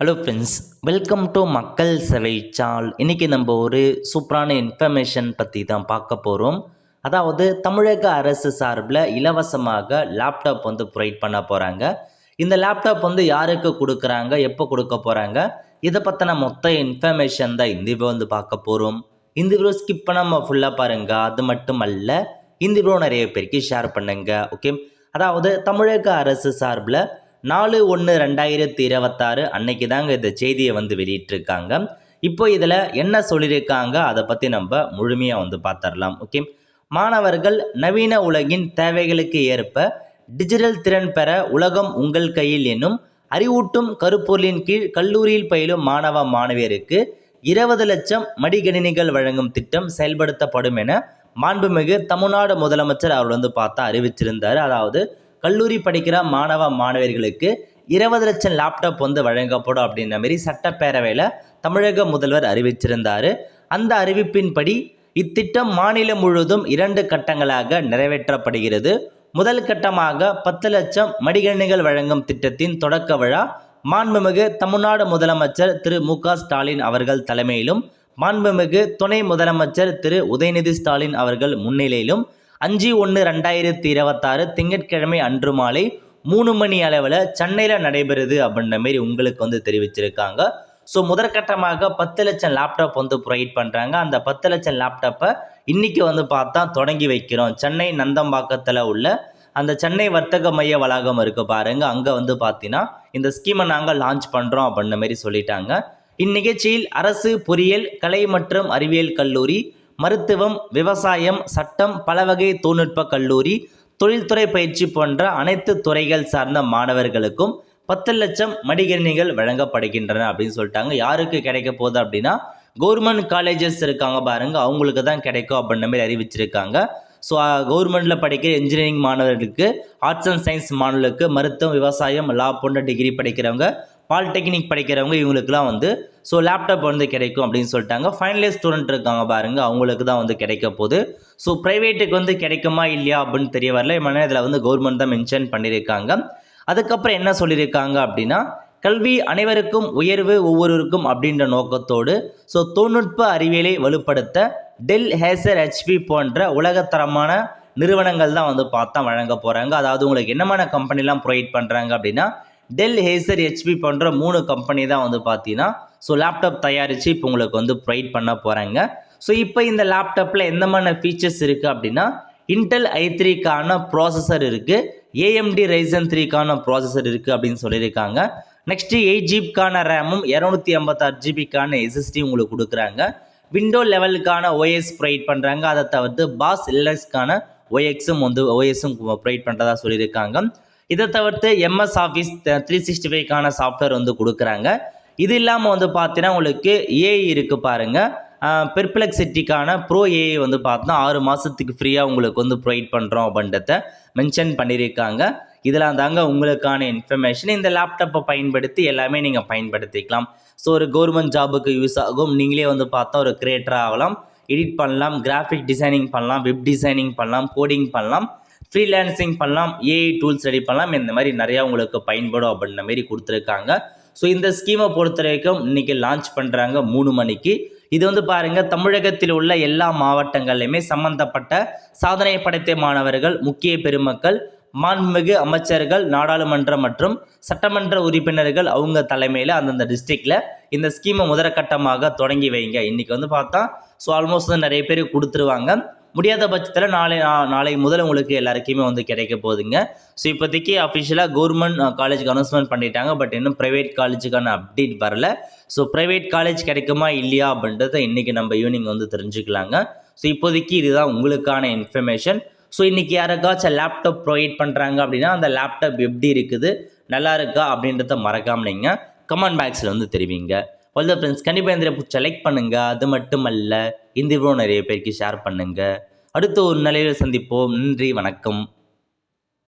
Hello friends, welcome to மக்கள் சேவை சால். இன்றைக்கி நம்ம ஒரு சூப்பரான இன்ஃபர்மேஷன் பற்றி தான் பார்க்க போகிறோம். அதாவது தமிழக அரசு சார்பில் இலவசமாக லேப்டாப் ப்ரொவைட் பண்ண போகிறாங்க. இந்த லேப்டாப் யாருக்கு கொடுக்குறாங்க, எப்போ கொடுக்க போகிறாங்க, இதை பற்றின மொத்த இன்ஃபர்மேஷன் தான் இந்த வீடியோ பார்க்க போகிறோம். இந்த வீடியோ ஸ்கிப் பண்ணாமல் ஃபுல்லாக பாருங்கள். அது மட்டும் அல்ல, இந்த வீடியோ நிறைய பேருக்கு ஷேர் பண்ணுங்கள். ஓகே, அதாவது தமிழக அரசு சார்பில் 4/1/2026 அன்னைக்கு தாங்க இந்த செய்தியை வெளியிட்டிருக்காங்க. இப்போ இதில் என்ன சொல்லியிருக்காங்க அதை பற்றி நம்ம முழுமையாக பார்த்துடலாம். ஓகே, மாணவர்கள் நவீன உலகின் தேவைகளுக்கு ஏற்ப டிஜிட்டல் திறன் பெற உலகம் உங்கள் கையில் என்னும் அறிவூட்டும் கருப்பொருளின் கீழ் கல்லூரியில் பயிலும் மாணவ மாணவியருக்கு 20 லட்சம் மடிக்கணினிகள் வழங்கும் திட்டம் செயல்படுத்தப்படும் என மாண்புமிகு தமிழ்நாடு முதலமைச்சர் அவர் அறிவிச்சிருந்தார். அதாவது கல்லூரி படிக்கிற மாணவ மாணவர்களுக்கு 20 லட்சம் லேப்டாப் வழங்கப்படும் அப்படின்ற மாதிரி சட்டப்பேரவையில் தமிழக முதல்வர் அறிவிச்சிருந்தார். அந்த அறிவிப்பின்படி இத்திட்டம் மாநிலம் முழுவதும் 2 கட்டங்களாக நிறைவேற்றப்படுகிறது. முதல் கட்டமாக 10 லட்சம் மடிக்கணினிகள் வழங்கும் திட்டத்தின் தொடக்க விழா மாண்புமிகு தமிழ்நாடு முதலமைச்சர் திரு மு.க. ஸ்டாலின் அவர்கள் தலைமையிலும் மாண்புமிகு துணை முதலமைச்சர் திரு உதயநிதி ஸ்டாலின் அவர்கள் முன்னிலையிலும் 5/1/2026 திங்கட்கிழமை அன்று மாலை 3 மணி அளவில் சென்னையில் நடைபெறுது அப்படின்ற மாரி உங்களுக்கு தெரிவிச்சிருக்காங்க. ஸோ முதற்கட்டமாக 10 லட்சம் லேப்டாப் ப்ரொவைட் பண்ணுறாங்க. அந்த 10 லட்சம் லேப்டாப்பை இன்றைக்கி பார்த்தா தொடங்கி வைக்கிறோம். சென்னை நந்தம்பாக்கத்தில் உள்ள அந்த சென்னை வர்த்தக மைய வளாகம் இருக்குது பாருங்கள், அங்கே பார்த்தீங்கன்னா இந்த ஸ்கீமை நாங்கள் லான்ச் பண்ணுறோம் அப்படின்ற மாரி சொல்லிட்டாங்க. இந்நிகழ்ச்சியில் அரசு பொறியியல் கலை மற்றும் அறிவியல் கல்லூரி, மருத்துவம், விவசாயம், சட்டம், பல வகை தொழில்நுட்ப கல்லூரி, தொழில்துறை பயிற்சி போன்ற அனைத்து துறைகள் சார்ந்த மாணவர்களுக்கும் 10 லட்சம் மடிக்கணினிகள் வழங்கப்படுகின்றன அப்படின்னு சொல்லிட்டாங்க. யாருக்கு கிடைக்க போகுது அப்படின்னா கவர்மெண்ட் காலேஜஸ் இருக்காங்க பாருங்க, அவங்களுக்கு தான் கிடைக்கும் அப்படின்ற மாதிரி அறிவிச்சிருக்காங்க. ஸோ கவர்மெண்ட்டில் படிக்கிற இன்ஜினியரிங் மாணவர்களுக்கு, ஆர்ட்ஸ் அண்ட் சயின்ஸ் மாணவர்களுக்கு, மருத்துவம், விவசாயம், லா போன்ற டிகிரி படிக்கிறவங்க, பாலிடெக்னிக் படிக்கிறவங்க, இவங்களுக்குலாம் ஸோ லேப்டாப் கிடைக்கும் அப்படின்னு சொல்லிட்டாங்க. ஃபைனலிஸ்ட் ஸ்டூடெண்ட் இருக்காங்க பாருங்கள், அவங்களுக்கு தான் கிடைக்க போகுது. ஸோ ப்ரைவேட்டுக்கு கிடைக்குமா இல்லையா அப்படின்னு தெரிய வரல. இதில் கவர்மெண்ட் தான் மென்ஷன் பண்ணியிருக்காங்க. அதுக்கப்புறம் என்ன சொல்லியிருக்காங்க அப்படின்னா, கல்வி அனைவருக்கும் உயர்வு ஒவ்வொருவருக்கும் அப்படின்ற நோக்கத்தோடு ஸோ தொழில்நுட்ப அறிவியலை வலுப்படுத்த டெல், ஹேசர், ஹெச்பி போன்ற உலகத்தரமான நிறுவனங்கள் தான் பார்த்தா வழங்க போகிறாங்க. அதாவது உங்களுக்கு என்னமான கம்பெனிலாம் ப்ரொவைட் பண்ணுறாங்க அப்படின்னா டெல், ஹேசர், ஹெச்பி போன்ற 3 கம்பெனி தான் பார்த்தீங்கன்னா ஸோ லேப்டாப் தயாரித்து இப்போ உங்களுக்கு ப்ரொவைட் பண்ண போகிறாங்க. ஸோ இப்போ இந்த லேப்டாப்பில் எந்தமான ஃபீச்சர்ஸ் இருக்குது அப்படின்னா இன்டெல் i3க்கான ப்ராசஸர் இருக்குது, ஏஎம்டி ரைசன் 3க்கான ப்ராசஸர் இருக்குது அப்படின்னு சொல்லியிருக்காங்க. நெக்ஸ்ட்டு 8 ஜிபிக்கான ரேமும் 256 ஜிபிக்கான எஸ்எஸ்டி உங்களுக்கு கொடுக்குறாங்க. விண்டோ லெவலுக்கான ஓஎஸ் ப்ரொவைட் பண்ணுறாங்க. அதை தவிர்த்து பாஸ் எல்எஸ்க்கான ஓஎக்ஸும் ஓஎஸும் ப்ரொவைட் பண்ணுறதா சொல்லியிருக்காங்க. இதை தவிர்த்து எம்எஸ் ஆஃபீஸ் 365க்கான சாஃப்ட்வேர் கொடுக்குறாங்க. இது இல்லாமல் பார்த்தீங்கன்னா உங்களுக்கு ஏஐ இருக்குது பாருங்கள், பெர்ப்ளெக்சிட்டிக்கான ப்ரோ ஏஐ பார்த்தா 6 மாதத்துக்கு ஃப்ரீயாக உங்களுக்கு ப்ரொவைட் பண்ணுறோம் அப்படின்றத மென்ஷன் பண்ணியிருக்காங்க. இதெல்லாம் தாங்க உங்களுக்கான இன்ஃபர்மேஷன். இந்த லேப்டாப்பை பயன்படுத்தி எல்லாமே நீங்கள் பயன்படுத்திக்கலாம். ஸோ ஒரு கவர்மெண்ட் ஜாபுக்கு யூஸ் ஆகும். நீங்களே பார்த்தா ஒரு கிரியேட்டராக ஆகலாம், எடிட் பண்ணலாம், கிராஃபிக் டிசைனிங் பண்ணலாம், வெப் டிசைனிங் பண்ணலாம், கோடிங் பண்ணலாம், ஃப்ரீலான்சிங் பண்ணலாம், ஏஐ டூல்ஸ் ரெடி பண்ணலாம். இந்த மாதிரி நிறையா உங்களுக்கு பயன்படும் அப்படின்ற மாரி கொடுத்துருக்காங்க. ஸோ இந்த ஸ்கீமை பொறுத்த வரைக்கும் இன்றைக்கி லான்ச் பண்ணுறாங்க 3 மணிக்கு. இது பாருங்கள், தமிழகத்தில் உள்ள எல்லா மாவட்டங்கள்லையுமே சம்பந்தப்பட்ட சாதனை படைத்த மாணவர்கள், முக்கிய பெருமக்கள், மாண்புமிகு அமைச்சர்கள், நாடாளுமன்ற மற்றும் சட்டமன்ற உறுப்பினர்கள் அவங்க தலைமையில் அந்தந்த டிஸ்ட்ரிக்டில் இந்த ஸ்கீமை முதற்கட்டமாக தொடங்கி வைங்க. இன்றைக்கி பார்த்தா ஸோ ஆல்மோஸ்ட் நிறைய பேர் கொடுத்துருவாங்க. முடியாத பட்சத்தில் நாளை முதல் உங்களுக்கு எல்லாருக்குமே கிடைக்க போகுதுங்க. ஸோ இப்போதைக்கு அஃபிஷியலாக கவர்மெண்ட் காலேஜுக்கு அனௌன்ஸ்மெண்ட் பண்ணிட்டாங்க. பட் இன்னும் ப்ரைவேட் காலேஜுக்கான அப்டேட் வரல. ஸோ ப்ரைவேட் காலேஜ் கிடைக்குமா இல்லையா அப்படின்றத இன்றைக்கி நம்ம ஈவினிங் தெரிஞ்சுக்கலாங்க. ஸோ இப்போதைக்கு இதுதான் உங்களுக்கான இன்ஃபர்மேஷன். ஸோ இன்றைக்கி யாருக்காச்சும் லேப்டாப் ப்ரொவைட் பண்ணுறாங்க அப்படின்னா அந்த லேப்டாப் எப்படி இருக்குது, நல்லா இருக்கா அப்படின்றத மறக்காமல் நீங்கள் கமெண்ட் பாக்ஸில் தெரிவிங்க. ஆல் ஃப்ரெண்ட்ஸ், கண்டிப்பாக இந்த பிடிச்ச லைக் பண்ணுங்கள். அது மட்டும் அல்ல, இந்த வீடியோ நிறைய பேருக்கு ஷேர் பண்ணுங்கள். அடுத்த ஒரு நிலையில் சந்திப்போம். நன்றி, வணக்கம்.